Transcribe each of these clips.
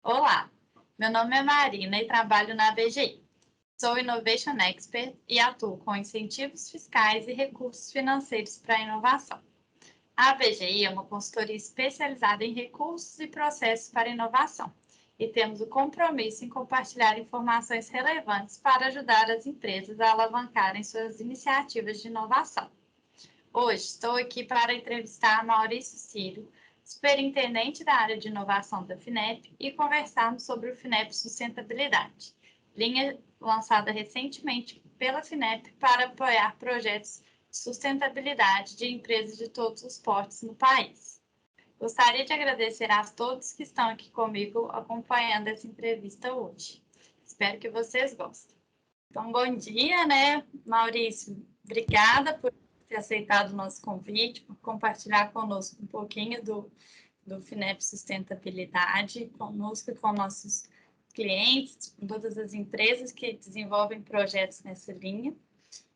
Olá, meu nome é Marina e trabalho na ABGI. Sou Innovation Expert e atuo com incentivos fiscais e recursos financeiros para a inovação. A ABGI é uma consultoria especializada em recursos e processos para inovação e temos o compromisso em compartilhar informações relevantes para ajudar as empresas a alavancarem suas iniciativas de inovação. Hoje estou aqui para entrevistar Maurício Ciro, superintendente da área de inovação da FINEP, e conversarmos sobre o FINEP Sustentabilidade, linha lançada recentemente pela FINEP para apoiar projetos de sustentabilidade de empresas de todos os portes no país. Gostaria de agradecer a todos que estão aqui comigo acompanhando essa entrevista hoje. Espero que vocês gostem. Então, bom dia, né, Maurício? Obrigada por ter aceitado o nosso convite, por compartilhar conosco um pouquinho do FINEP Sustentabilidade, conosco e com nossos clientes, com todas as empresas que desenvolvem projetos nessa linha.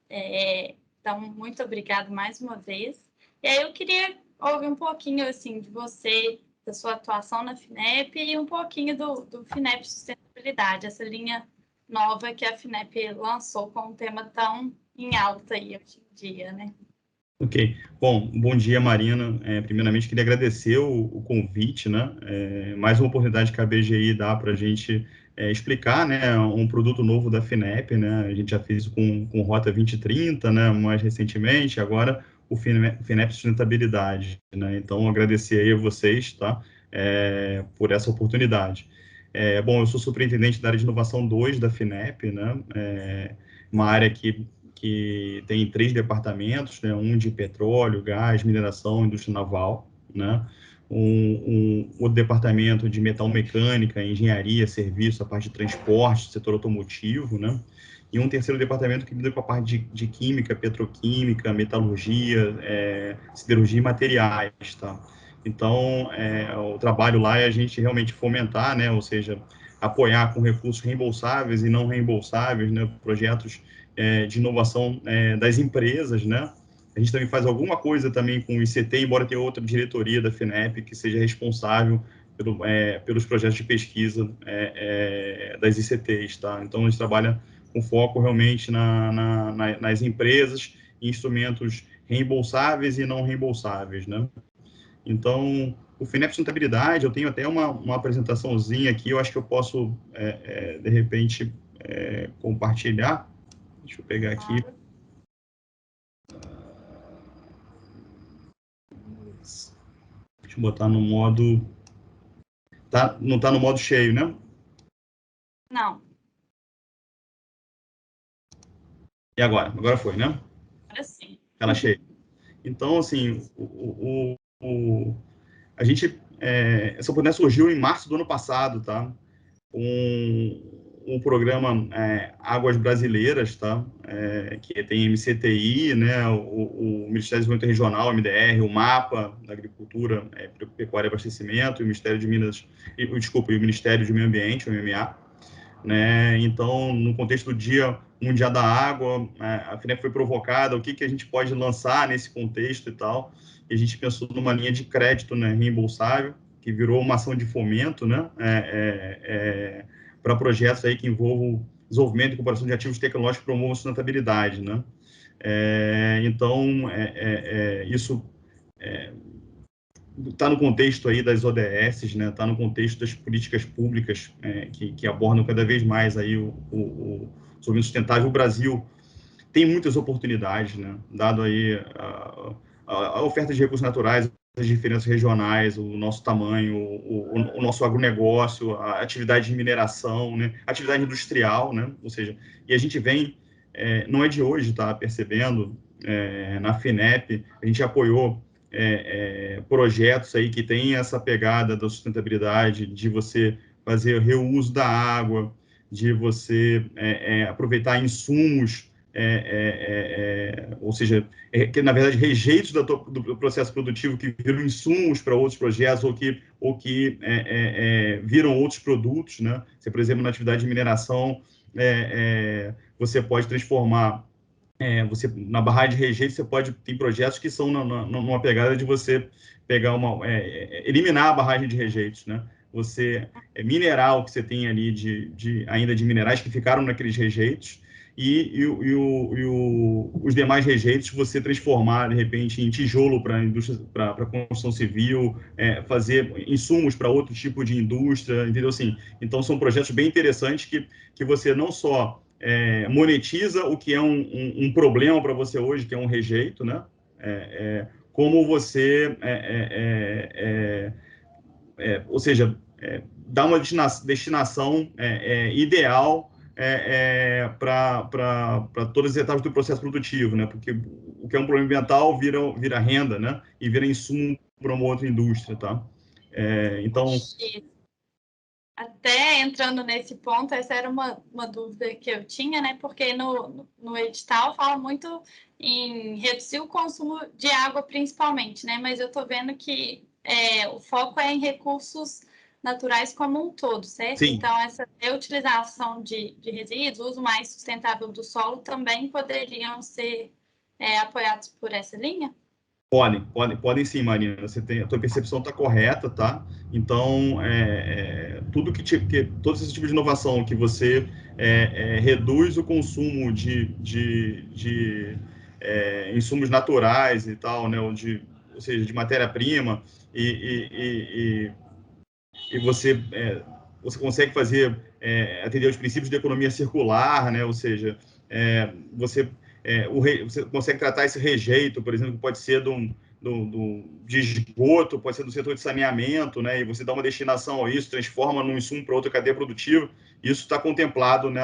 Então, muito obrigado mais uma vez. E aí eu queria ouvir um pouquinho assim, de você, da sua atuação na FINEP e um pouquinho do FINEP Sustentabilidade, essa linha nova que a FINEP lançou com um tema tão em alta aí hoje em dia, né? Ok. Bom dia, Marina. Primeiramente, queria agradecer o convite, né? Mais uma oportunidade que a BGI dá para a gente explicar, né, um produto novo da FINEP, né? A gente já fez com Rota 2030, né, mais recentemente, agora o FINEP Sustentabilidade, né? Então, agradecer aí a vocês, tá? Por essa oportunidade. Eu sou superintendente da área de inovação 2 da FINEP, né? Uma área que tem 3 departamentos, né? Um de petróleo, gás, mineração, indústria naval, né? Outro departamento de metalmecânica, engenharia, serviço, a parte de transporte, setor automotivo, né? E um terceiro departamento que lida com a parte de química, petroquímica, metalurgia, siderurgia e materiais, tá? Então, o trabalho lá é a gente realmente fomentar, né? Ou seja, apoiar com recursos reembolsáveis e não reembolsáveis, né? Projetos de inovação das empresas, né? A gente também faz alguma coisa também com o ICT, embora tenha outra diretoria da FINEP que seja responsável pelos projetos de pesquisa das ICTs, tá? Então, a gente trabalha com foco realmente nas empresas, em instrumentos reembolsáveis e não reembolsáveis, né? Então, o FINEP Sustentabilidade, eu tenho até uma apresentaçãozinha aqui, eu acho que eu posso, de repente, compartilhar. Deixa eu pegar aqui. Deixa eu botar no modo... não está no modo cheio, né? Não. E agora? Agora foi, né? Agora sim. Ela cheia. Então, assim, a gente... essa oportunidade surgiu em março do ano passado, tá? Um programa Águas Brasileiras, tá? Que tem MCTI, né? O Ministério do Desenvolvimento Regional, MDR, o MAPA da Agricultura, Pecuária e Abastecimento, e o Ministério de Minas, e o Ministério de Meio Ambiente, o MMA, né? Então, no contexto do Dia Mundial da Água, a FINEP foi provocada, o que a gente pode lançar nesse contexto e tal, e a gente pensou numa linha de crédito, né, reembolsável, que virou uma ação de fomento, né, para projetos aí que envolvam desenvolvimento e incorporação de ativos tecnológicos que promovam a sustentabilidade, né? Então, isso está no contexto aí das ODS, né? Está no contexto das políticas públicas que abordam cada vez mais aí o desenvolvimento sustentável. O Brasil tem muitas oportunidades, né? Dado aí a oferta de recursos naturais, as diferenças regionais, o nosso tamanho, o nosso agronegócio, a atividade de mineração, né? A atividade industrial, né? Ou seja, e a gente vem, não é de hoje, tá percebendo, na FINEP, a gente apoiou projetos aí que têm essa pegada da sustentabilidade, de você fazer reuso da água, de você aproveitar insumos, ou seja, que na verdade rejeitos do processo produtivo que viram insumos para outros projetos ou que viram outros produtos, né? Você, por exemplo, na atividade de mineração, você pode transformar na barragem de rejeito, você pode ter projetos que são numa pegada de você pegar eliminar a barragem de rejeitos, né? você minerar o que você tem ali ainda de minerais que ficaram naqueles rejeitos, os demais rejeitos você transformar, de repente, em tijolo para a indústria, para a construção civil, fazer insumos para outro tipo de indústria, entendeu? Assim, então, são projetos bem interessantes que você não só monetiza o que é um problema para você hoje, que é um rejeito, né? Como você, ou seja, dá uma destinação ideal para todas as etapas do processo produtivo, né? Porque o que é um problema ambiental vira renda, né? E vira insumo para uma outra indústria, tá? Então... Até entrando nesse ponto, essa era uma dúvida que eu tinha, né? Porque no edital fala muito em reduzir o consumo de água, principalmente, né? Mas eu estou vendo que o foco é em recursos naturais como um todo, certo? Sim. Então, essa reutilização de resíduos, o uso mais sustentável do solo, também poderiam ser apoiados por essa linha? Podem sim, Marina. A tua percepção está correta, tá? Então, todos esses tipos de inovação que você reduz o consumo de insumos naturais e tal, né? Ou seja, de matéria-prima e você consegue atender aos princípios de economia circular, né? Ou seja, você consegue tratar esse rejeito, por exemplo, que pode ser de esgoto, pode ser do setor de saneamento, né? E você dá uma destinação a isso, transforma num insumo para outra cadeia produtiva. Isso está contemplado, né,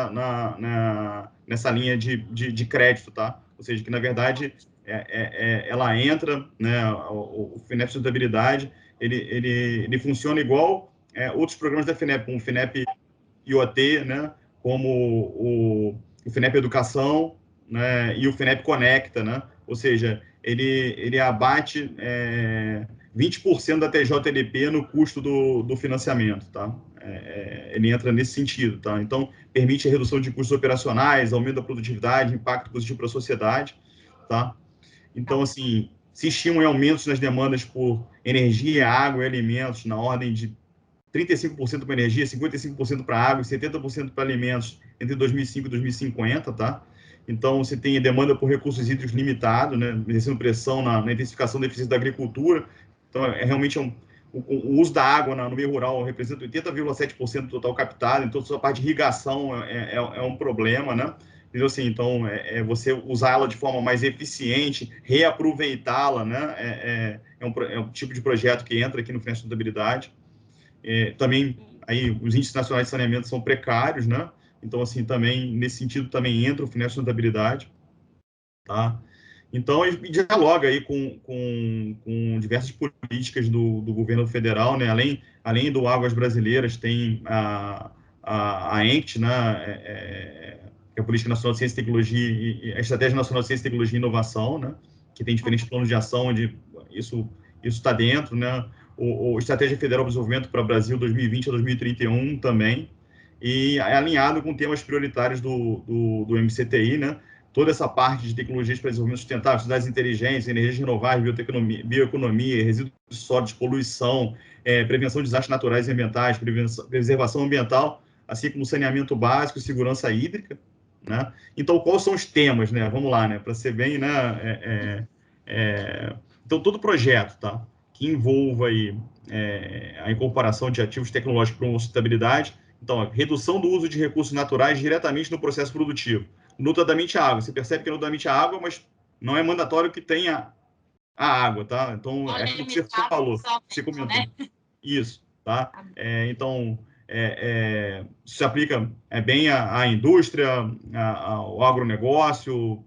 nessa linha de crédito, tá? Ou seja, que na verdade ela entra, né? O FINEP Sustentabilidade ele funciona igual outros programas da FINEP, como o FINEP IoT, né? Como o FINEP Educação, né? E o FINEP Conecta, né? Ou seja, ele abate 20% da TJLP no custo do financiamento, tá? Ele entra nesse sentido, tá? Então, permite a redução de custos operacionais, aumento da produtividade, impacto positivo para a sociedade, tá? Então, assim, se estimam em aumentos nas demandas por energia, água e alimentos na ordem de 35% para energia, 55% para água e 70% para alimentos entre 2005 e 2050, tá? Então, você tem demanda por recursos hídricos limitado, né? Exercendo pressão na intensificação da eficiência da agricultura. Então, realmente o uso da água no meio rural representa 80,7% do total captado, então, a parte de irrigação é um problema, né? Então, você usar ela de forma mais eficiente, reaproveitá-la, né? É um tipo de projeto que entra aqui no FINEP Sustentabilidade. Também, aí, os índices nacionais de saneamento são precários, né? Então, assim, também, nesse sentido, também entra o FINEP Sustentabilidade, tá? Então, ele dialoga aí com diversas políticas do governo federal, né? Além do Águas Brasileiras, tem a ENCT, né? Que é a Política Nacional de Ciência e Tecnologia, e a Estratégia Nacional de Ciência, Tecnologia e Inovação, né? Que tem diferentes planos de ação, onde isso está dentro, né? O Estratégia Federal de Desenvolvimento para o Brasil 2020 a 2031 também, e é alinhado com temas prioritários do MCTI, né? Toda essa parte de tecnologias para desenvolvimento sustentável, cidades inteligentes, energias renováveis, bioeconomia, resíduos sólidos, poluição, prevenção de desastres naturais e ambientais, preservação ambiental, assim como saneamento básico e segurança hídrica, né? Então, quais são os temas, né? Vamos lá, né? Para ser bem, né? Então, todo projeto, tá? Que envolva aí, a incorporação de ativos tecnológicos para uma sustentabilidade. Então, redução do uso de recursos naturais diretamente no processo produtivo. Notadamente a água. Você percebe que é notadamente a água, mas não é mandatório que tenha a água, tá? Então, é aquilo que você falou, que você comentou. Né? Isso, tá? Então, isso se aplica bem à indústria, ao agronegócio,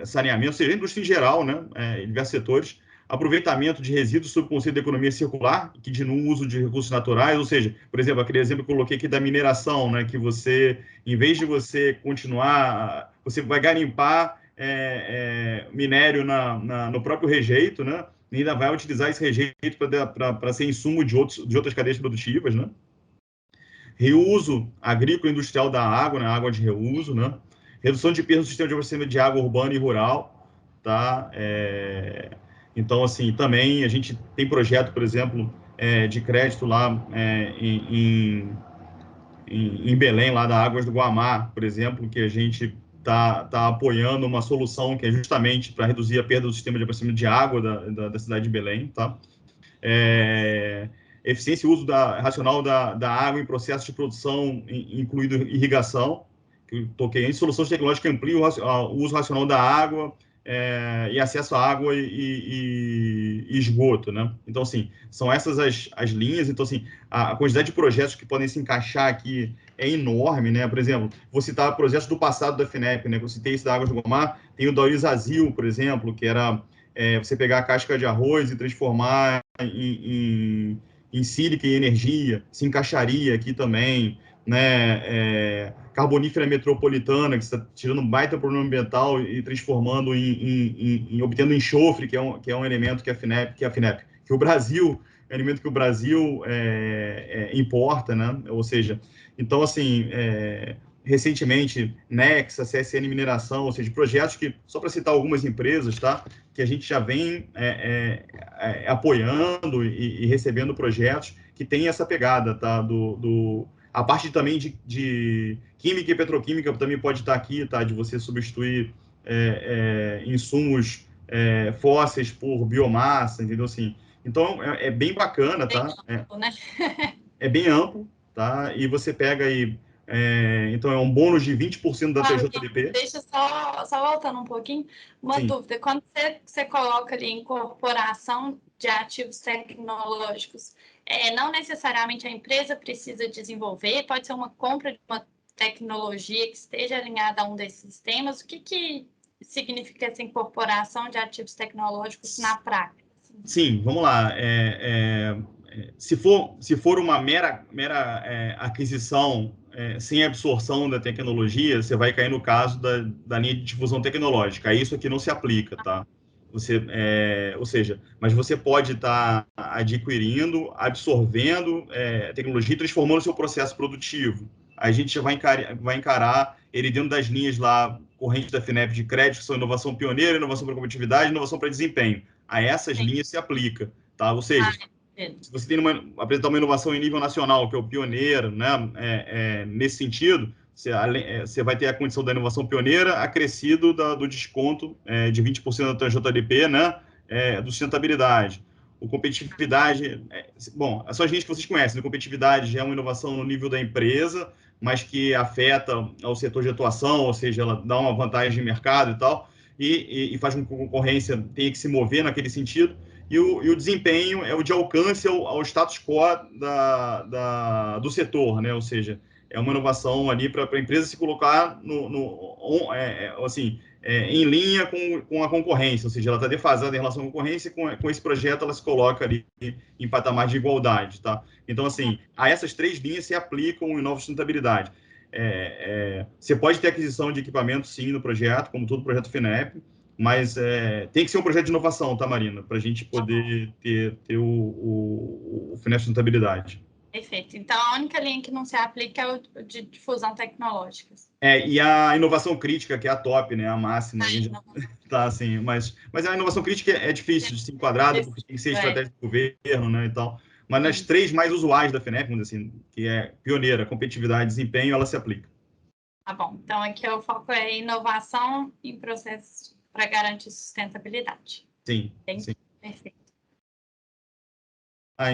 saneamento, ou seja, a indústria em geral, né? Em diversos setores. Aproveitamento de resíduos sob o conceito de economia circular, que de não uso de recursos naturais, ou seja, por exemplo, aquele exemplo que eu coloquei aqui da mineração, né, que você, em vez de você continuar, você vai garimpar minério no próprio rejeito, né, e ainda vai utilizar esse rejeito para ser insumo de outras cadeias produtivas, né. Reuso agrícola e industrial da água, né, água de reuso, né, redução de perdas no sistema de abastecimento de água urbana e rural, tá, então, assim, também a gente tem projeto, por exemplo, de crédito lá em Belém, lá da Águas do Guamá, por exemplo, que a gente tá apoiando uma solução que é justamente para reduzir a perda do sistema de abastecimento de água da cidade de Belém, tá? Eficiência e uso racional da água em processos de produção, incluindo irrigação, que eu toquei antes, soluções tecnológicas que ampliam o uso racional da água e acesso à água e esgoto, né? Então, assim, são essas as linhas. Então, assim, a quantidade de projetos que podem se encaixar aqui é enorme, né? Por exemplo, vou citar projetos do passado da FINEP, né? Eu citei esse da Águas do Guamá, tem o da Isazil, por exemplo, que era você pegar a casca de arroz e transformar em sílica e energia, se encaixaria aqui também, né? Carbonífera metropolitana, que está tirando um baita problema ambiental e transformando obtendo enxofre, que é um elemento que que o Brasil, é um elemento que o Brasil importa, né? Ou seja, então, assim, recentemente, Nexa, CSN Mineração, ou seja, projetos que, só para citar algumas empresas, tá? Que a gente já vem apoiando e recebendo projetos que têm essa pegada, tá? A parte também de química e petroquímica também pode estar aqui, tá? De você substituir insumos fósseis por biomassa, entendeu? Assim, então, é bem bacana, tá? É bem amplo, tá? E você pega aí, então é um bônus de 20% da TJDP. Deixa só voltando um pouquinho, uma Sim. dúvida. Quando você coloca ali incorporação de ativos tecnológicos, não necessariamente a empresa precisa desenvolver, pode ser uma compra de uma tecnologia que esteja alinhada a um desses sistemas. O que significa essa incorporação de ativos tecnológicos na prática? Sim, vamos lá. Se for uma mera aquisição sem absorção da tecnologia, você vai cair no caso da linha de difusão tecnológica. Aí isso aqui não se aplica, tá? Ou seja, mas você pode estar adquirindo, absorvendo tecnologia e transformando o seu processo produtivo. Aí a gente já vai encarar ele dentro das linhas lá correntes da FINEP de crédito, que são inovação pioneira, inovação para competitividade, inovação para desempenho. A essas linhas se aplica, tá? Ou seja, se você tem apresentar uma inovação em nível nacional, que é o pioneiro, né? Nesse sentido, você vai ter a condição da inovação pioneira acrescido do desconto de 20% da TJDP, né? Do sustentabilidade. O competitividade, bom, são as linhas que vocês conhecem, né? Competitividade é uma inovação no nível da empresa, mas que afeta ao setor de atuação, ou seja, ela dá uma vantagem de mercado e tal, e faz com que a concorrência tenha que se mover naquele sentido. E o desempenho é o de alcance ao status quo do setor, né? Ou seja, é uma inovação ali para a empresa se colocar em linha com a concorrência, ou seja, ela está defasada em relação à concorrência, e com esse projeto ela se coloca ali em patamar de igualdade, tá? Então, assim, a essas três linhas se aplicam em nova sustentabilidade. Você pode ter aquisição de equipamento, sim, no projeto, como todo projeto FINEP, mas tem que ser um projeto de inovação, tá, Marina? Para a gente poder ter o FINEP Sustentabilidade. Perfeito. Então, a única linha que não se aplica é o de difusão tecnológica. E a inovação crítica, que é a top, né? A máxima. A gente tá assim, mas a inovação crítica é difícil de ser enquadrada, porque tem que ser estratégia do governo, né? E tal. Mas nas três mais usuais da FINEP, vamos dizer assim, que é pioneira, competitividade, desempenho, ela se aplica. Tá bom. Então, aqui o foco é inovação em processos para garantir sustentabilidade. Sim, sim. Perfeito.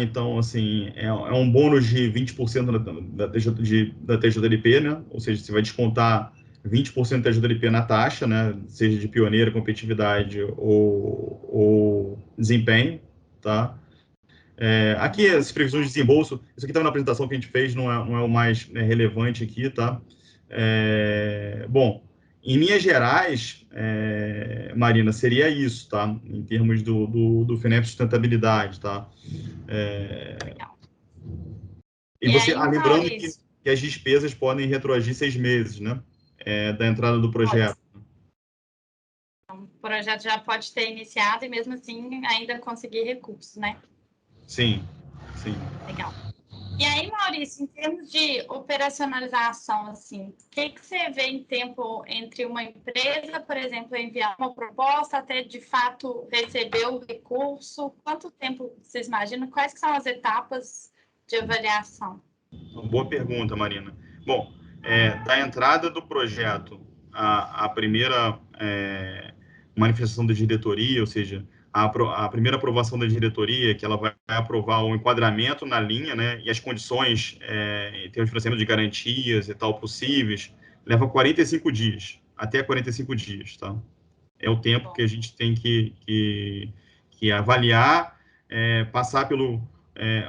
Então, assim, é um bônus de 20% da TJLP, né? Ou seja, você vai descontar 20% da TJLP na taxa, né? Seja de pioneira, competitividade ou desempenho, tá? Aqui, as previsões de desembolso, isso aqui estava na apresentação que a gente fez, não é o mais relevante aqui, tá? Bom, em linhas gerais, Marina, seria isso, tá? Em termos do FINEP Sustentabilidade, tá? E você, lembrando que as despesas podem retroagir 6 meses, né? Da entrada do projeto. Então, o projeto já pode ter iniciado e, mesmo assim, ainda conseguir recursos, né? Sim, sim. Legal. E aí, Maurício, em termos de operacionalização, assim, o que você vê em tempo entre uma empresa, por exemplo, enviar uma proposta até de fato receber o recurso? Quanto tempo vocês imaginam? Quais que são as etapas de avaliação? Uma boa pergunta, Marina. Bom, da entrada do projeto, a primeira manifestação da diretoria, ou seja, a primeira aprovação da diretoria, que ela vai aprovar o enquadramento na linha, né, e as condições em termos de financiamento de garantias e tal possíveis, leva 45 dias, até 45 dias, tá? É o tempo que a gente tem que avaliar, passar pelo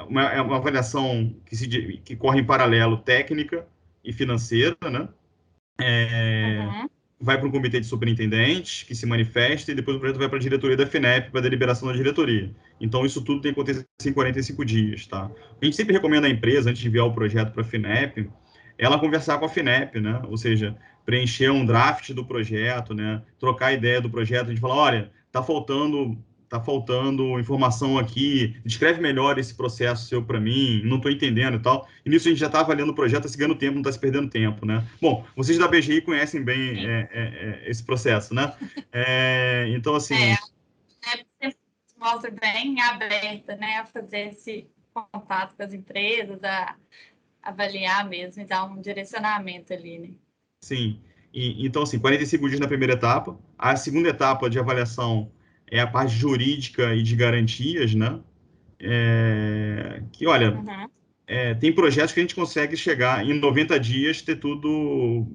uma avaliação que corre em paralelo técnica e financeira, né? Uhum. Vai para um comitê de superintendentes que se manifesta e depois o projeto vai para a diretoria da FINEP para a deliberação da diretoria. Então, isso tudo tem que acontecer em 45 dias, tá? A gente sempre recomenda à empresa, antes de enviar o projeto para a FINEP, ela conversar com a FINEP, né? Ou seja, preencher um draft do projeto, né? Trocar a ideia do projeto, a gente fala, olha, tá faltando informação aqui, descreve melhor esse processo seu para mim, não estou entendendo e tal. E nisso a gente já está avaliando o projeto, está se ganhando tempo, não está se perdendo tempo, né? Bom, vocês da BGI conhecem bem esse processo, né? Então, assim... Você mostra bem aberta, né, a fazer esse contato com as empresas, a avaliar mesmo e dar um direcionamento ali, né? Sim. Então, assim, 45 dias na primeira etapa. A segunda etapa de avaliação é a parte jurídica e de garantias, né? Que, olha, Uhum. tem projetos que a gente consegue chegar em 90 dias, ter tudo,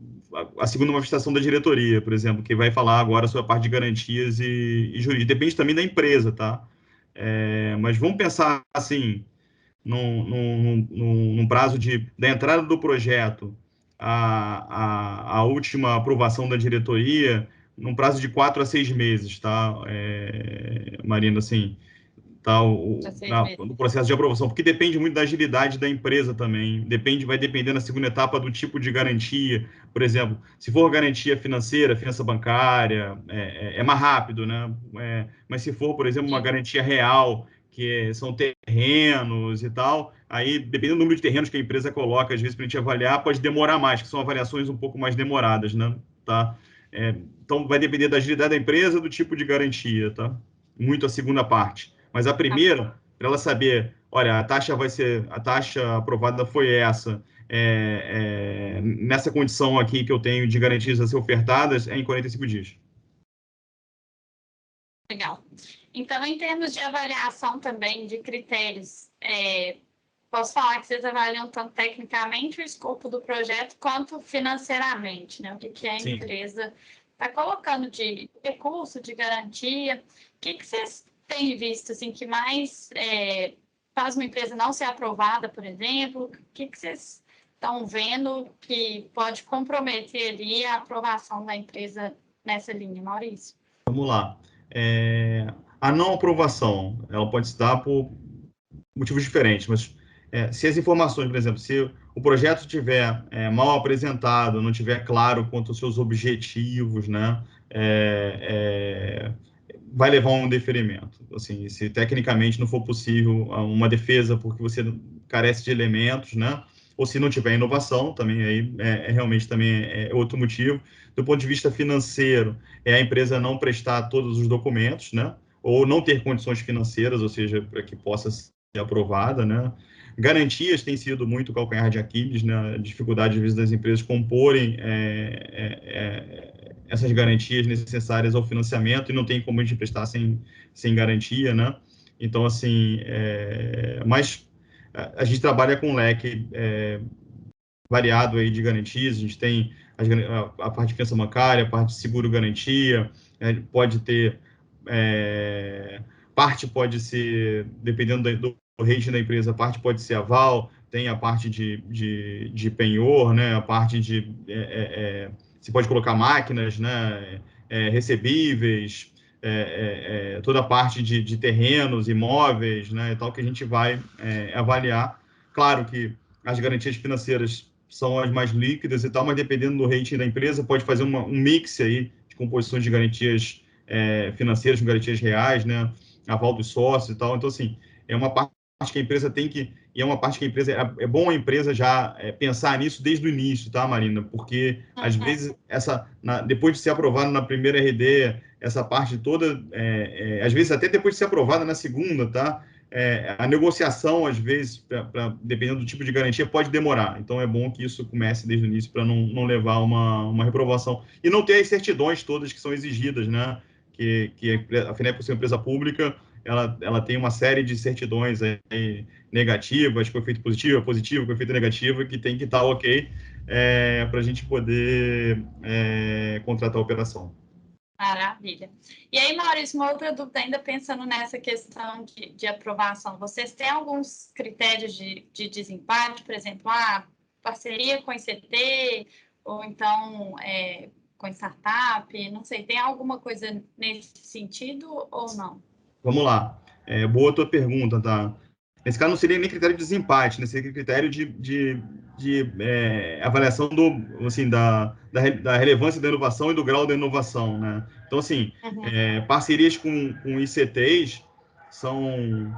a segunda manifestação da diretoria, por exemplo, que vai falar agora sobre a parte de garantias e jurídica. Depende também da empresa, tá? Mas vamos pensar, assim, num prazo da entrada do projeto à última aprovação da diretoria, num prazo de 4 a 6 meses, tá, Marina, assim, tá, Já 6 meses. no processo de aprovação, porque depende muito da agilidade da empresa também, vai depender na segunda etapa do tipo de garantia, por exemplo, se for garantia financeira, finança bancária, é mais rápido, né, mas se for, por exemplo, uma garantia real, que são terrenos e tal, aí, dependendo do número de terrenos que a empresa coloca, às vezes, para a gente avaliar, pode demorar mais, que são avaliações um pouco mais demoradas, né, tá? Então, vai depender da agilidade da empresa, do tipo de garantia, tá? Muito a segunda parte. Mas a primeira, para ela saber, olha, a taxa aprovada foi essa, nessa condição aqui que eu tenho de garantias a ser ofertadas, é em 45 dias. Legal. Então, em termos de avaliação também de critérios, posso falar que vocês avaliam tanto tecnicamente o escopo do projeto quanto financeiramente, né? O que a Sim. empresa está colocando de recurso, de garantia. O que vocês têm visto assim, que mais faz uma empresa não ser aprovada, por exemplo? O que vocês estão vendo que pode comprometer ali a aprovação da empresa nessa linha, Maurício? Vamos lá. A não aprovação, ela pode se dar por motivos diferentes, mas se as informações, por exemplo, se o projeto estiver mal apresentado, não estiver claro quanto aos seus objetivos, né, vai levar a um deferimento. Assim, se tecnicamente não for possível uma defesa porque você carece de elementos, né, ou se não tiver inovação, também aí realmente também é outro motivo. Do ponto de vista financeiro, é a empresa não prestar todos os documentos, né, ou não ter condições financeiras, ou seja, para que possa ser aprovada, né? Garantias tem sido muito calcanhar de Aquiles, né? A dificuldade, às vezes, das empresas comporem essas garantias necessárias ao financiamento e não tem como a gente prestar sem garantia, né? Então, assim, mas a gente trabalha com um leque variado aí de garantias, a gente tem a parte de finança bancária, a parte de seguro-garantia, pode ter parte pode ser, dependendo do rating da empresa, a parte pode ser aval, tem a parte de penhor, né? A parte de você pode colocar máquinas, né? Recebíveis, toda a parte de terrenos, imóveis, né? E tal que a gente vai avaliar. Claro que as garantias financeiras são as mais líquidas e tal, mas dependendo do rating da empresa, pode fazer um mix aí de composições de garantias financeiras, com garantias reais, né? Aval dos sócios e tal. Então, assim, é uma parte que a empresa tem que, e é uma parte que a empresa, é bom a empresa já pensar nisso desde o início, tá, Marina? Porque, às vezes, depois de ser aprovado na primeira RD, essa parte toda, às vezes, até depois de ser aprovada na segunda, tá? A negociação, às vezes, dependendo do tipo de garantia, pode demorar. Então, é bom que isso comece desde o início para não levar uma reprovação. E não ter as certidões todas que são exigidas, né? Que a FINEP, por ser uma empresa pública, ela tem uma série de certidões aí, negativas, com efeito positivo, com efeito negativo, que tem que estar ok para a gente poder contratar a operação. Maravilha. E aí, Maurício, uma outra dúvida, ainda pensando nessa questão de aprovação, vocês têm alguns critérios de desempate, por exemplo, parceria com ICT, ou então com startup, não sei, tem alguma coisa nesse sentido ou não? Vamos lá. Boa tua pergunta, tá? Nesse caso, não seria nem critério de desempate, né? Seria critério de avaliação assim, da relevância da inovação e do grau da inovação, né? Então, assim, parcerias com ICTs são,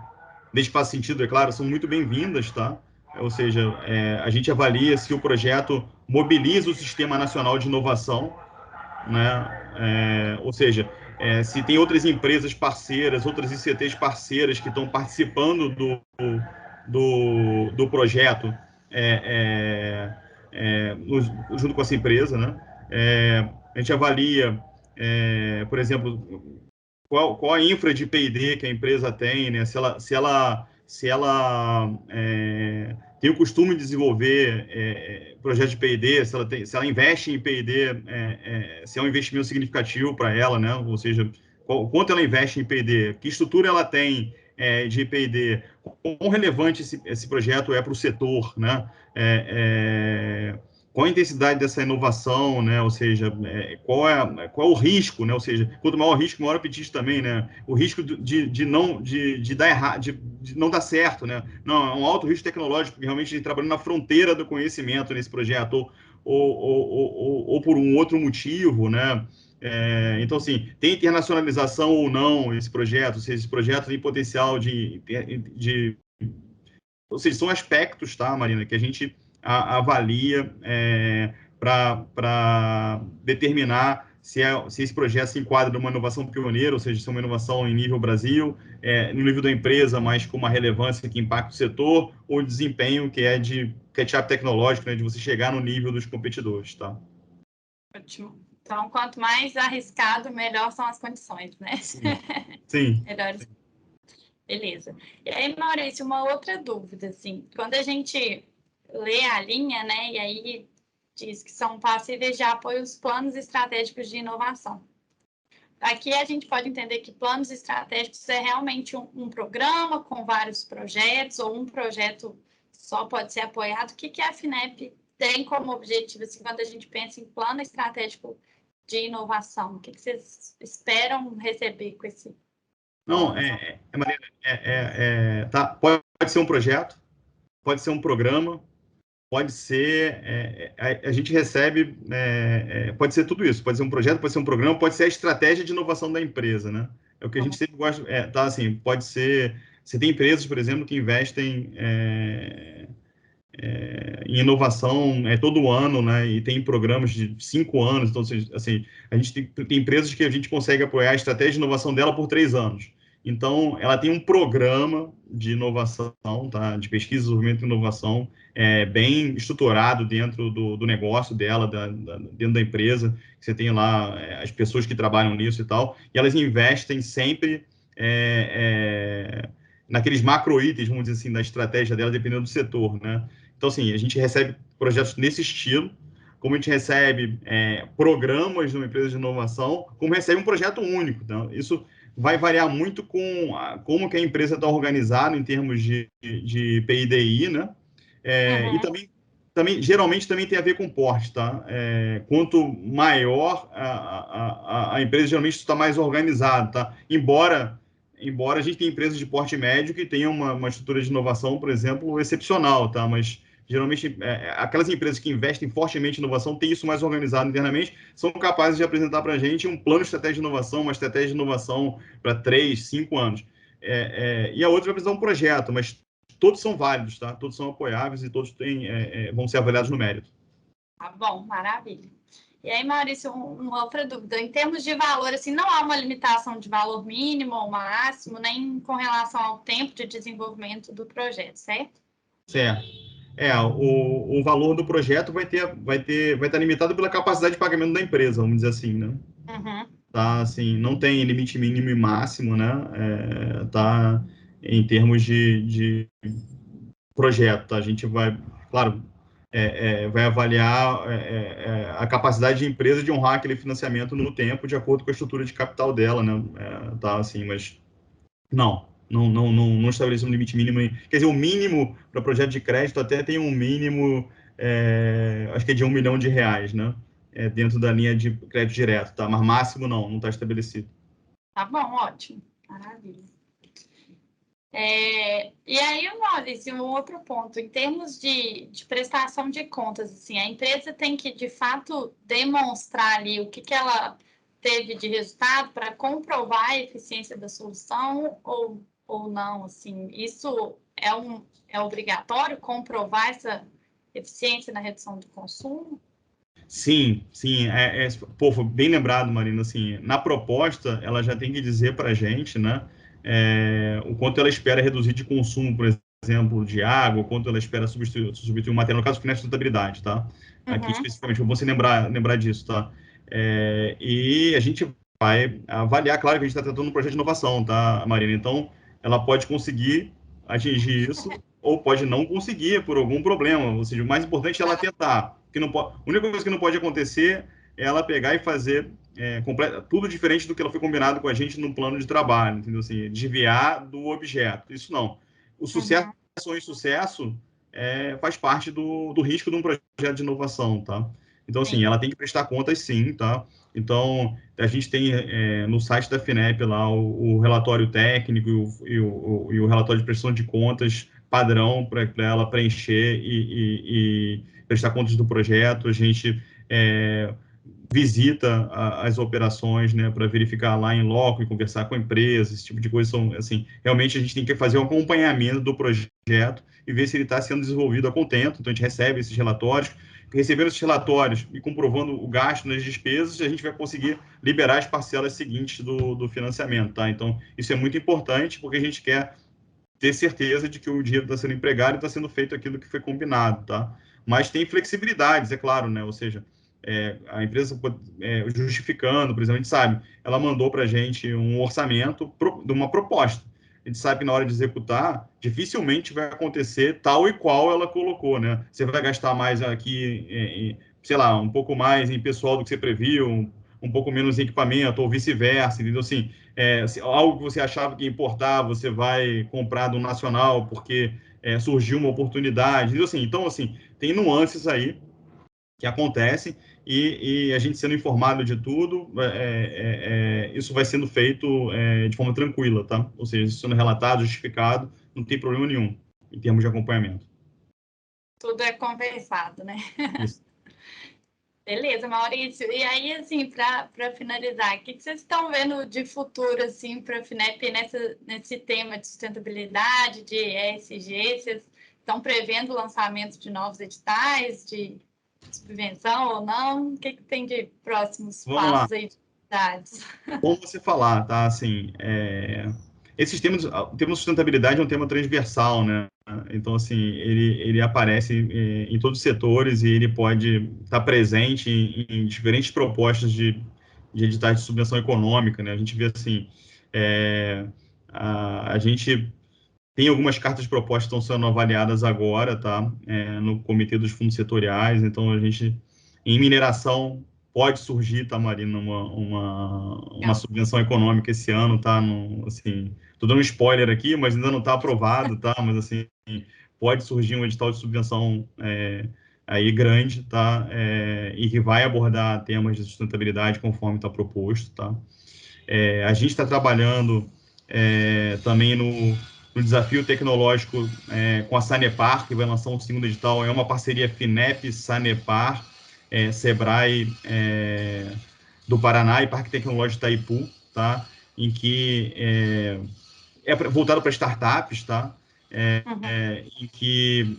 nesse faz sentido, é claro, são muito bem-vindas, tá? Ou seja, a gente avalia se o projeto mobiliza o Sistema Nacional de Inovação, né? Ou seja, se tem outras empresas parceiras, outras ICTs parceiras que estão participando do projeto junto com essa empresa, né? A gente avalia, por exemplo, qual a infra de P&D que a empresa tem, né? Se ela tem o costume de desenvolver projetos de P&D, se ela investe em P&D, se é um investimento significativo para ela, né? Ou seja, quanto ela investe em P&D, que estrutura ela tem de P&D, quão relevante esse projeto é para o setor, né? Qual a intensidade dessa inovação, né? Ou seja, qual é o risco, né? Ou seja, quanto maior o risco, maior o apetite também, né? O risco de dar errado, de não dar certo, né? Não, é um alto risco tecnológico, porque realmente a gente trabalhando na fronteira do conhecimento nesse projeto, ou por um outro motivo, né? Então, assim, tem internacionalização ou não esse projeto, ou seja, esse projeto tem potencial ou seja, são aspectos, tá, Marina, que a gente avalia para determinar se esse projeto se enquadra numa inovação pioneira, ou seja, se é uma inovação em nível Brasil, no nível da empresa, mas com uma relevância que impacta o setor, ou desempenho que é de catch-up tecnológico, né, de você chegar no nível dos competidores, tá? Ótimo. Então, quanto mais arriscado, melhor são as condições, né? Sim. Melhores. Beleza. E aí, Maurício, uma outra dúvida, assim, quando a gente lê a linha, né, e aí diz que são passíveis de apoio os planos estratégicos de inovação. Aqui a gente pode entender que planos estratégicos é realmente um programa com vários projetos, ou um projeto só pode ser apoiado. O que a FINEP tem como objetivo, assim, quando a gente pensa em plano estratégico de inovação? O que vocês esperam receber com esse Não, plano? tá, pode ser um projeto, pode ser um programa, pode ser, a gente recebe, pode ser tudo isso, pode ser um projeto, pode ser um programa, pode ser a estratégia de inovação da empresa, né? É o que a gente sempre gosta, tá, assim, pode ser, você tem empresas, por exemplo, que investem em inovação todo ano, né? E tem programas de 5 anos, então, assim, a gente tem empresas que a gente consegue apoiar a estratégia de inovação dela por 3 anos. Então, ela tem um programa de inovação, tá? De pesquisa, desenvolvimento e inovação bem estruturado dentro do negócio dela, dentro da empresa. Você tem lá as pessoas que trabalham nisso e tal, e elas investem sempre naqueles macro itens, vamos dizer assim, da estratégia dela, dependendo do setor, né? Então, assim, a gente recebe projetos nesse estilo, como a gente recebe programas de uma empresa de inovação, como recebe um projeto único. Então, isso vai variar muito com como que a empresa está organizada em termos de PIDI, né? E também, geralmente, também tem a ver com porte, tá? Quanto maior a empresa, geralmente está mais organizado, tá? Embora a gente tenha empresas de porte médio que tenham uma estrutura de inovação, por exemplo, excepcional, tá? Mas geralmente aquelas empresas que investem fortemente em inovação têm isso mais organizado internamente, são capazes de apresentar para a gente um plano de estratégia de inovação, uma estratégia de inovação para 3, 5 anos. E a outra vai apresentar um projeto, mas todos são válidos, tá? Todos são apoiáveis e todos vão ser avaliados no mérito. Tá bom, maravilha. E aí, Maurício, uma outra dúvida. Em termos de valor, assim, não há uma limitação de valor mínimo ou máximo, nem com relação ao tempo de desenvolvimento do projeto, certo? Certo. O valor do projeto vai estar limitado pela capacidade de pagamento da empresa, vamos dizer assim, né? Uhum. Tá, assim, não tem limite mínimo e máximo, né? Tá em termos de projeto, tá? A gente vai, claro, vai avaliar a capacidade de empresa de honrar aquele financiamento no tempo, de acordo com a estrutura de capital dela, né? Tá, assim, mas não estabelece um limite mínimo. Quer dizer, o mínimo para projeto de crédito até tem um mínimo, acho que é de R$ 1 milhão, né? Dentro da linha de crédito direto, tá? Mas máximo não está estabelecido. Tá bom, ótimo. Maravilha. E aí, Maurício, um outro ponto, em termos de prestação de contas, assim, a empresa tem que, de fato, demonstrar ali o que ela teve de resultado para comprovar a eficiência da solução ou não, assim, isso é obrigatório comprovar essa eficiência na redução do consumo? Sim, sim. Pô, foi bem lembrado, Marina. Assim, na proposta, ela já tem que dizer para a gente, né, o quanto ela espera reduzir de consumo, por exemplo, de água, o quanto ela espera substituir um material, no caso, finanças de sustentabilidade, tá? Aqui, Uhum. especificamente, é bom você lembrar disso, tá? E a gente vai avaliar, claro que a gente está tratando um projeto de inovação, tá, Marina? Então, ela pode conseguir atingir isso ou pode não conseguir por algum problema. Ou seja, o mais importante é ela tentar. Que não pode, a única coisa que não pode acontecer é ela pegar e fazer tudo diferente do que ela foi combinado com a gente no plano de trabalho, entendeu? Assim, desviar do objeto. Isso não. O sucesso Uhum. ou insucesso faz parte do risco de um projeto de inovação, tá? Então, assim, Sim. ela tem que prestar contas, sim, tá? Então, a gente tem no site da FINEP lá o relatório técnico e o relatório de prestação de contas padrão para ela preencher e prestar contas do projeto. A gente visita as operações, né, para verificar lá em loco e conversar com a empresa, esse tipo de coisa. São, assim, realmente a gente tem que fazer um acompanhamento do projeto e ver se ele está sendo desenvolvido a contento. Então, a gente recebe esses relatórios. Recebendo esses relatórios e comprovando o gasto nas despesas, a gente vai conseguir liberar as parcelas seguintes do financiamento, tá? Então, isso é muito importante, porque a gente quer ter certeza de que o dinheiro está sendo empregado e está sendo feito aquilo que foi combinado, tá? Mas tem flexibilidades, é claro, né? Ou seja, a empresa justificando, por exemplo, a gente sabe, ela mandou para a gente um orçamento de uma proposta. A gente sabe que na hora de executar, dificilmente vai acontecer tal e qual ela colocou, né? Você vai gastar mais aqui, sei lá, um pouco mais em pessoal do que você previu, um pouco menos em equipamento, ou vice-versa, entendeu? Assim, algo que você achava que ia importar, você vai comprar do nacional porque surgiu uma oportunidade. Então, assim, tem nuances aí que acontecem e a gente sendo informado de tudo, isso vai sendo feito de forma tranquila, tá? Ou seja, isso sendo relatado, justificado, não tem problema nenhum em termos de acompanhamento. Tudo é compensado, né? Isso. Beleza, Maurício. E aí, assim, para finalizar, o que vocês estão vendo de futuro, assim, para a FINEP nesse tema de sustentabilidade, de ESG? Vocês estão prevendo o lançamento de novos editais, de subvenção ou não? O que tem de próximos Vamos lá. passos aí de atividades? Como você falar, tá? Assim, esses temas, o tema sustentabilidade é um tema transversal, né? Então, assim, ele aparece em todos os setores e ele pode estar presente em diferentes propostas de editais de subvenção econômica, né? A gente vê, assim, a gente tem algumas cartas de proposta que estão sendo avaliadas agora, tá? No Comitê dos Fundos Setoriais. Então, a gente, em mineração, pode surgir, tá, Marina, uma subvenção econômica esse ano, tá? Assim, tô dando um spoiler aqui, mas ainda não está aprovado, tá? Mas, assim, pode surgir um edital de subvenção aí grande, tá? E que vai abordar temas de sustentabilidade conforme está proposto, tá? A gente está trabalhando também no desafio tecnológico com a Sanepar, que vai lançar um segundo edital. É uma parceria FINEP, Sanepar, Sebrae do Paraná e Parque Tecnológico Itaipu, tá? Em que voltado para startups, tá? em que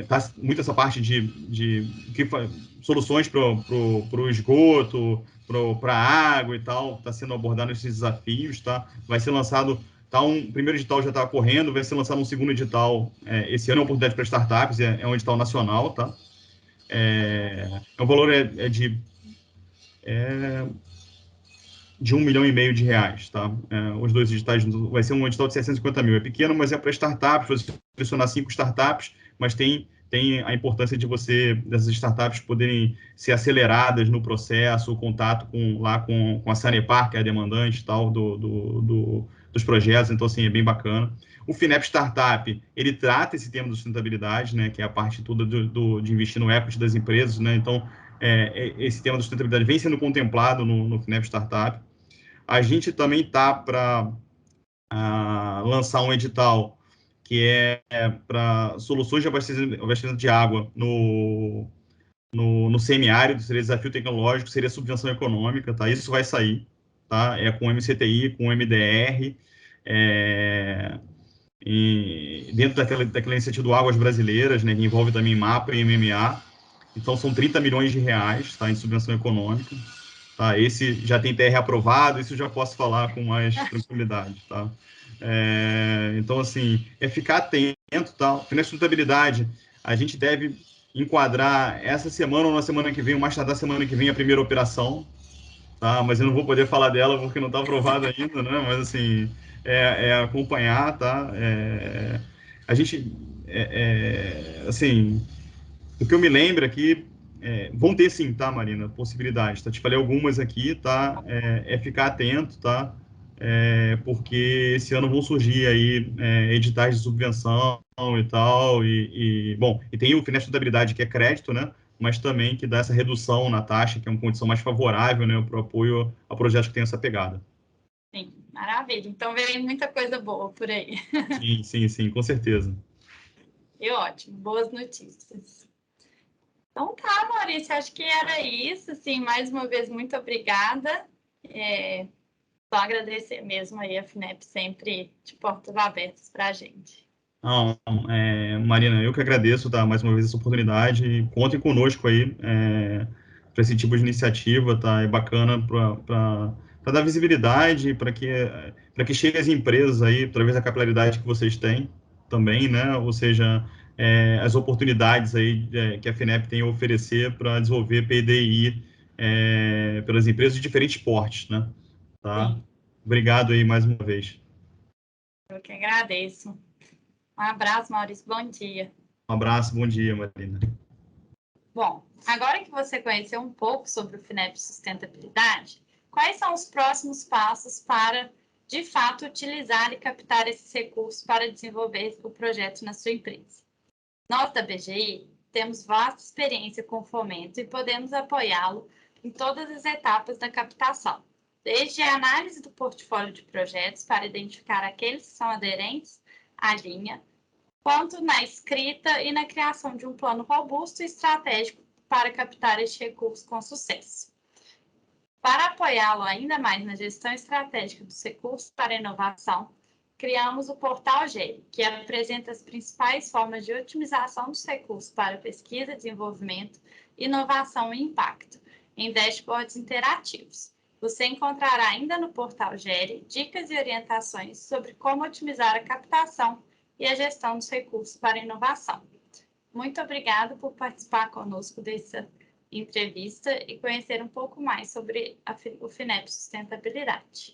tá muito essa parte de soluções para o esgoto, para a água e tal, está sendo abordado esses desafios, tá? Vai ser lançado, o primeiro edital já está correndo, vai ser lançado um segundo edital esse ano, é uma oportunidade para startups, é um edital nacional, tá? O valor de R$ 1,5 milhão, tá? Os dois editais, vai ser um edital de 650 mil. É pequeno, mas é para startups, você selecionar 5 startups, mas tem a importância de dessas startups poderem ser aceleradas no processo, o contato com a Sanepar, que é a demandante e tal, dos projetos, então, assim, é bem bacana. O FINEP Startup, ele trata esse tema de sustentabilidade, né, que é a parte toda de investir no equity das empresas, né, então, esse tema da sustentabilidade vem sendo contemplado no FINEP Startup. A gente também está para lançar um edital que é para soluções de abastecimento de água no semiárido, seria desafio tecnológico, seria subvenção econômica, tá? Isso vai sair, tá? É com MCTI, com MDR, dentro daquela iniciativa do Águas Brasileiras, né, que envolve também MAPA e MMA. Então, são R$ 30 milhões, tá, em subvenção econômica. Tá? Esse já tem TR aprovado, isso eu já posso falar com mais tranquilidade, tá? Então, assim, ficar atento, tá? Na sustentabilidade, a gente deve enquadrar essa semana ou na semana que vem, ou mais tarde da semana que vem, a primeira operação, tá? Mas eu não vou poder falar dela porque não está aprovado ainda, né? Mas, assim, acompanhar, tá? A gente, assim, o que eu me lembro aqui, vão ter sim, tá, Marina, possibilidades, tá? Te falei algumas aqui, tá? Ficar atento, tá? Porque esse ano vão surgir aí editais de subvenção e tal, bom, e tem o FINEP Sustentabilidade, que é crédito, né? Mas também que dá essa redução na taxa, que é uma condição mais favorável, né, para o apoio a projetos que têm essa pegada. Sim, maravilha. Então, vem muita coisa boa por aí. Sim, com certeza. E ótimo, boas notícias. Então tá, Maurício, acho que era isso. Assim, mais uma vez, muito obrigada. Só agradecer mesmo aí a FINEP sempre de portas abertas para a gente. Marina, eu que agradeço, tá, mais uma vez essa oportunidade. Contem conosco aí para esse tipo de iniciativa, tá? É bacana para dar visibilidade, para que chegue às empresas aí, através da capilaridade que vocês têm também, né? Ou seja, as oportunidades aí que a FINEP tem a oferecer para desenvolver PDI pelas empresas de diferentes portes, né? Tá? Sim. Obrigado aí mais uma vez. Eu que agradeço. Um abraço, Maurício. Bom dia. Um abraço, bom dia, Marina. Bom, agora que você conheceu um pouco sobre o FINEP Sustentabilidade, quais são os próximos passos para, de fato, utilizar e captar esses recursos para desenvolver o projeto na sua empresa? Nós, da BGI, temos vasta experiência com o fomento e podemos apoiá-lo em todas as etapas da captação, desde a análise do portfólio de projetos para identificar aqueles que são aderentes à linha, quanto na escrita e na criação de um plano robusto e estratégico para captar este recurso com sucesso. Para apoiá-lo ainda mais na gestão estratégica dos recursos para inovação, criamos o Portal GERI, que apresenta as principais formas de otimização dos recursos para pesquisa, desenvolvimento, inovação e impacto, em dashboards interativos. Você encontrará ainda no Portal GERI dicas e orientações sobre como otimizar a captação e a gestão dos recursos para inovação. Muito obrigada por participar conosco dessa entrevista e conhecer um pouco mais sobre o FINEP Sustentabilidade.